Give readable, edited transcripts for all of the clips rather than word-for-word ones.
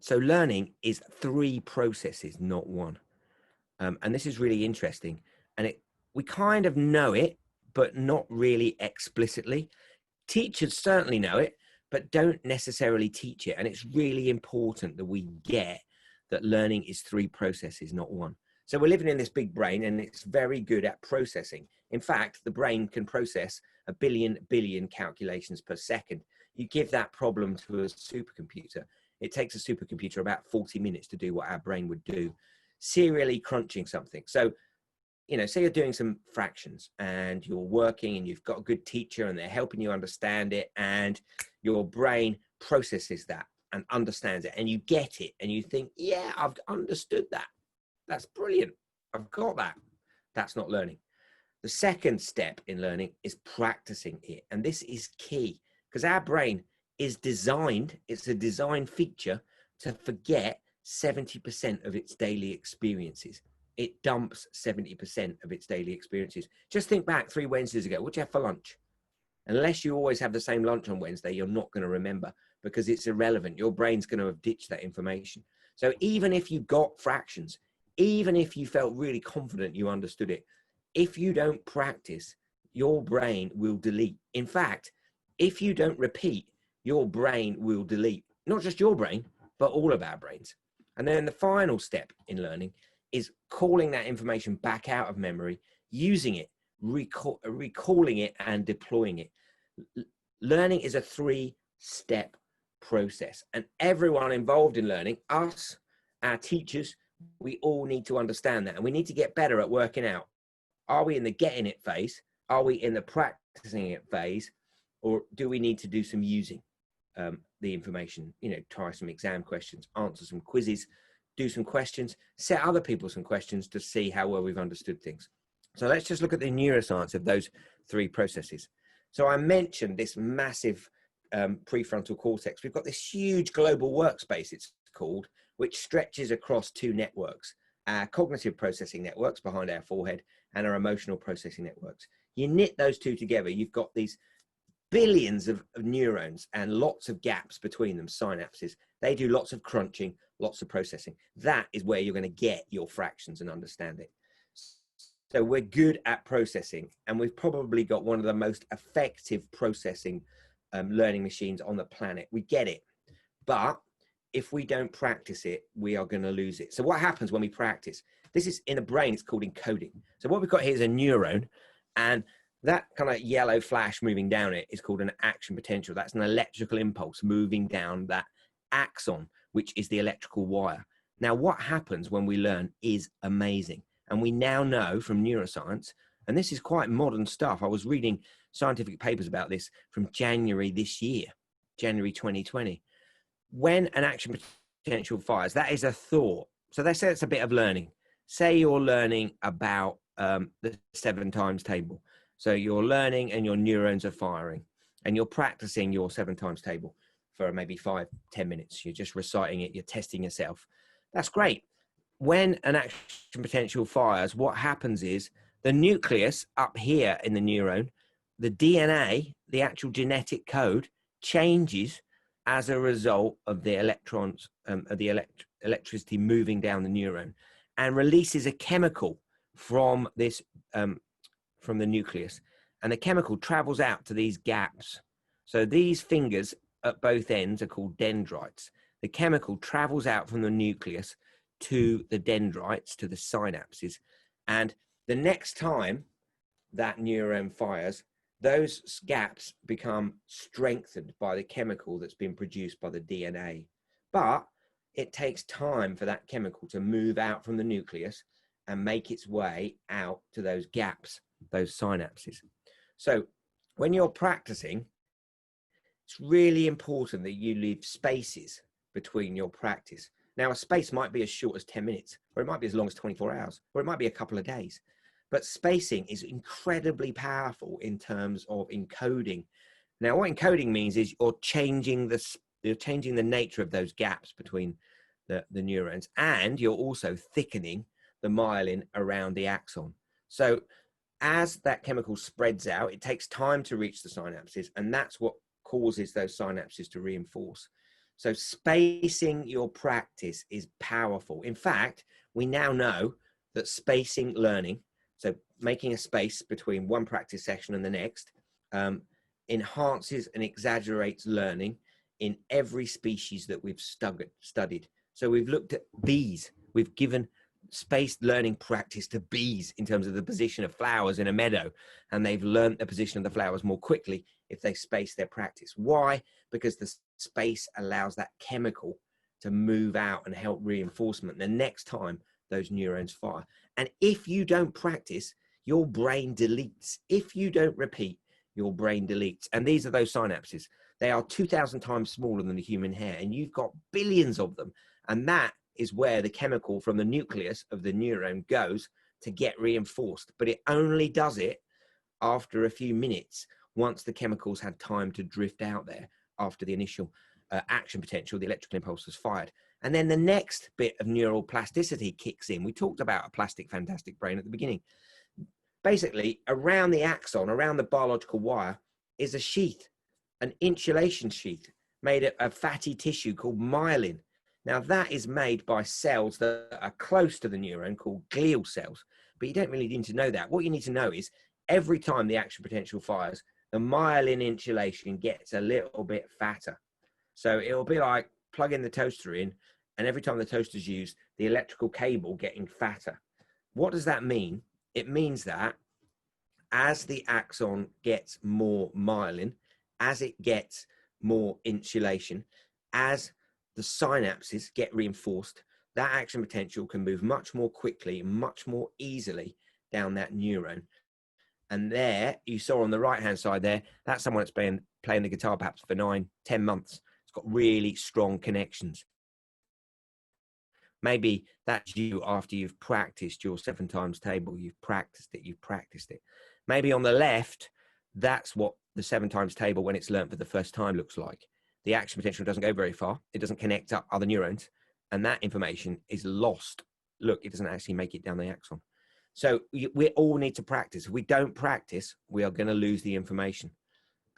So learning is 3 processes, not 1. And this is really interesting. And we kind of know it, but not really explicitly. Teachers certainly know it, but don't necessarily teach it. And it's really important that we get that learning is 3 processes, not 1. So we're living in this big brain, and it's very good at processing. In fact, the brain can process 1 billion calculations per second. You give that problem to a supercomputer, it takes a supercomputer about 40 minutes to do what our brain would do, serially crunching something. So, you know, say you're doing some fractions and you're working and you've got a good teacher and they're helping you understand it, and your brain processes that and understands it, and you get it and you think, yeah, I've understood that. That's brilliant. I've got that. That's not learning. The second step in learning is practicing it. And this is key because our brain is designed, it's a design feature to forget 70% of its daily experiences. It dumps 70% of its daily experiences. Just think back 3 Wednesdays ago, what'd you have for lunch? Unless you always have the same lunch on Wednesday, you're not going to remember because it's irrelevant. Your brain's going to have ditched that information. So even if you got fractions, even if you felt really confident you understood it, if you don't practice, your brain will delete. In fact, if you don't repeat, your brain will delete. Not just your brain, but all of our brains. And then the final step in learning is calling that information back out of memory, using it, recalling it, and deploying it. Learning is a 3-step process, and everyone involved in learning, us, our teachers, we all need to understand that, and we need to get better at working out, are we in the getting it phase? Are we in the practicing it phase? Or do we need to do some using the information, you know, try some exam questions, answer some quizzes, do some questions, set other people some questions to see how well we've understood things. So let's just look at the neuroscience of those 3 processes. So I mentioned this massive prefrontal cortex. We've got this huge global workspace, it's called, which stretches across 2 networks, our cognitive processing networks behind our forehead and our emotional processing networks. You knit those 2 together, you've got these billions of neurons and lots of gaps between them, synapses. They do lots of crunching, lots of processing. That is where you're going to get your fractions and understand it. So we're good at processing, and we've probably got one of the most effective processing learning machines on the planet. We get it, but if we don't practice it, we are going to lose it. So what happens when we practice? This is in the brain, it's called encoding. So what we've got here is a neuron, and that kind of yellow flash moving down it is called an action potential. That's an electrical impulse moving down that axon, which is the electrical wire. Now, what happens when we learn is amazing. And we now know from neuroscience, and this is quite modern stuff. I was reading scientific papers about this from January this year, January 2020. When an action potential fires, that is a thought. So they say it's a bit of learning. Say you're learning about the 7 times table. So you're learning and your neurons are firing, and you're practicing your 7 times table for maybe 5-10 minutes. You're just reciting it. You're testing yourself. That's great. When an action potential fires, what happens is the nucleus up here in the neuron, the DNA, the actual genetic code, changes as a result of the electrons, of the electricity moving down the neuron, and releases a chemical from this, from the nucleus. And the chemical travels out to these gaps. So these fingers at both ends are called dendrites. The chemical travels out from the nucleus to the dendrites, to the synapses. And the next time that neuron fires, those gaps become strengthened by the chemical that's been produced by the DNA. But it takes time for that chemical to move out from the nucleus and make its way out to those gaps, those synapses. So when you're practicing, it's really important that you leave spaces between your practice. Now, a space might be as short as 10 minutes, or it might be as long as 24 hours, or it might be a couple of days. But spacing is incredibly powerful in terms of encoding. Now, what encoding means is you're changing the nature of those gaps between the neurons, and you're also thickening the myelin around the axon. So as that chemical spreads out, it takes time to reach the synapses, and that's what causes those synapses to reinforce. So spacing your practice is powerful. In fact, we now know that spacing learning, so making a space between one practice session and the next, enhances and exaggerates learning in every species that we've studied. So we've looked at bees. We've given spaced learning practice to bees in terms of the position of flowers in a meadow, and they've learned the position of the flowers more quickly if they space their practice. Why? Because the space allows that chemical to move out and help reinforcement the next time those neurons fire. And if you don't practice, your brain deletes. If you don't repeat, your brain deletes. And these are those synapses. They are 2,000 times smaller than the human hair, and you've got billions of them. And that is where the chemical from the nucleus of the neuron goes to get reinforced. But it only does it after a few minutes, once the chemicals had time to drift out there after the initial action potential, the electrical impulse was fired. And then the next bit of neural plasticity kicks in. We talked about a plastic, fantastic brain at the beginning. Basically, around the axon, around the biological wire, is a sheath, an insulation sheath made of fatty tissue called myelin. Now, that is made by cells that are close to the neuron called glial cells. But you don't really need to know that. What you need to know is every time the action potential fires, the myelin insulation gets a little bit fatter. So it'll be like plugging the toaster in, and every time the toaster's used, the electrical cable getting fatter. What does that mean? It means that as the axon gets more myelin, as it gets more insulation, as the synapses get reinforced, that action potential can move much more quickly, much more easily down that neuron. And there, you saw on the right-hand side there, that's someone that's been playing the guitar perhaps for 9, 10 months. It's got really strong connections. Maybe that's you after you've practiced your 7 times table. You've practiced it. Maybe on the left, that's what the 7 times table when it's learned for the first time looks like. The action potential doesn't go very far. It doesn't connect up other neurons, and that information is lost. Look, it doesn't actually make it down the axon. So we all need to practice. If we don't practice, we are going to lose the information.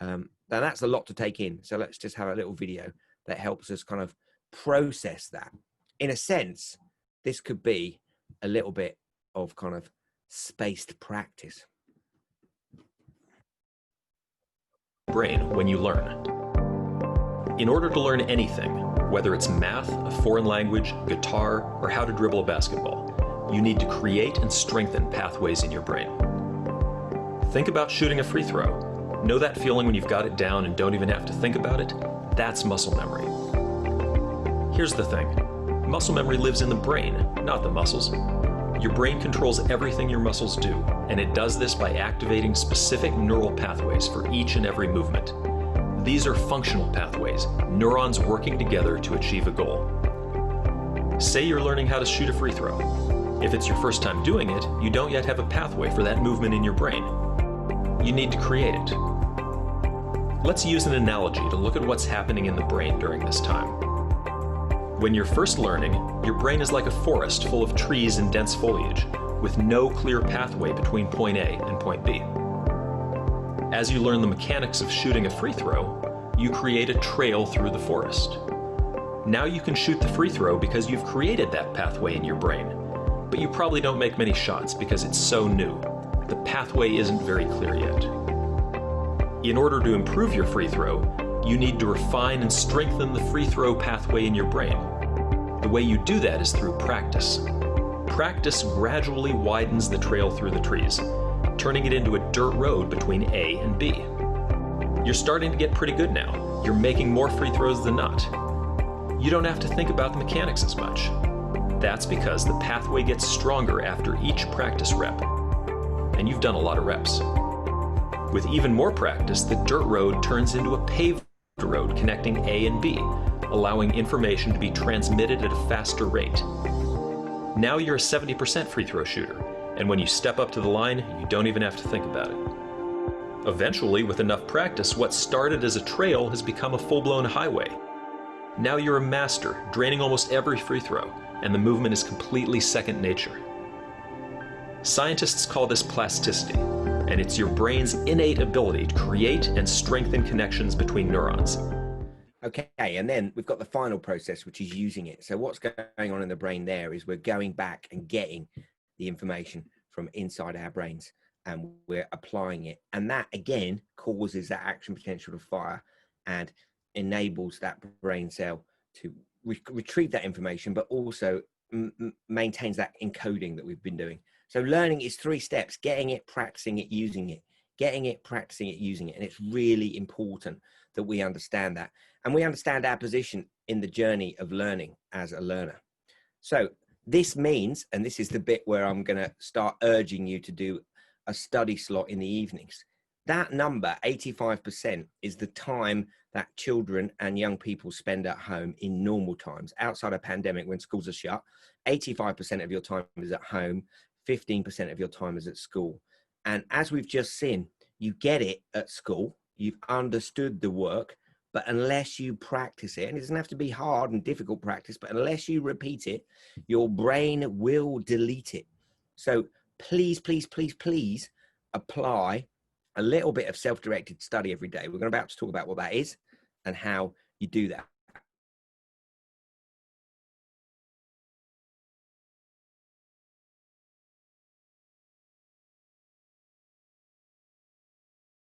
Now that's a lot to take in. So let's just have a little video that helps us kind of process that. In a sense, this could be a little bit of kind of spaced practice. Brain when you learn. In order to learn anything, whether it's math, a foreign language, guitar, or how to dribble a basketball, you need to create and strengthen pathways in your brain. Think about shooting a free throw. Know that feeling when you've got it down and don't even have to think about it? That's muscle memory. Here's the thing. Muscle memory lives in the brain, not the muscles. Your brain controls everything your muscles do, and it does this by activating specific neural pathways for each and every movement. These are functional pathways, neurons working together to achieve a goal. Say you're learning how to shoot a free throw. If it's your first time doing it, you don't yet have a pathway for that movement in your brain. You need to create it. Let's use an analogy to look at what's happening in the brain during this time. When you're first learning, your brain is like a forest full of trees and dense foliage, with no clear pathway between point A and point B. As you learn the mechanics of shooting a free throw, you create a trail through the forest. Now you can shoot the free throw because you've created that pathway in your brain, but you probably don't make many shots because it's so new. The pathway isn't very clear yet. In order to improve your free throw, you need to refine and strengthen the free throw pathway in your brain. The way you do that is through practice. Practice gradually widens the trail through the trees, turning it into a dirt road between A and B. You're starting to get pretty good now. You're making more free throws than not. You don't have to think about the mechanics as much. That's because the pathway gets stronger after each practice rep. And you've done a lot of reps. With even more practice, the dirt road turns into a paved road connecting A and B, allowing information to be transmitted at a faster rate. Now you're a 70% free throw shooter, and when you step up to the line, you don't even have to think about it. Eventually, with enough practice, what started as a trail has become a full-blown highway. Now you're a master, draining almost every free throw, and the movement is completely second nature. Scientists call this plasticity, and it's your brain's innate ability to create and strengthen connections between neurons. Okay, and then we've got the final process, which is using it. So what's going on in the brain there is we're going back and getting the information from inside our brains and we're applying it. And that, again, causes that action potential to fire and enables that brain cell to retrieve that information, but also maintains that encoding that we've been doing. So learning is 3 steps: getting it, practicing it, using it. Getting it, practicing it, using it. And it's really important that we understand that. And we understand our position in the journey of learning as a learner. So this means, and this is the bit where I'm going to start urging you to do a study slot in the evenings. That number, 85%, is the time that children and young people spend at home in normal times. Outside of pandemic, when schools are shut, 85% of your time is at home, 15% of your time is at school. And as we've just seen, you get it at school, you've understood the work, but unless you practice it, and it doesn't have to be hard and difficult practice, but unless you repeat it, your brain will delete it. So please, please, please, please apply a little bit of self-directed study every day. We're about to talk about what that is and how you do that.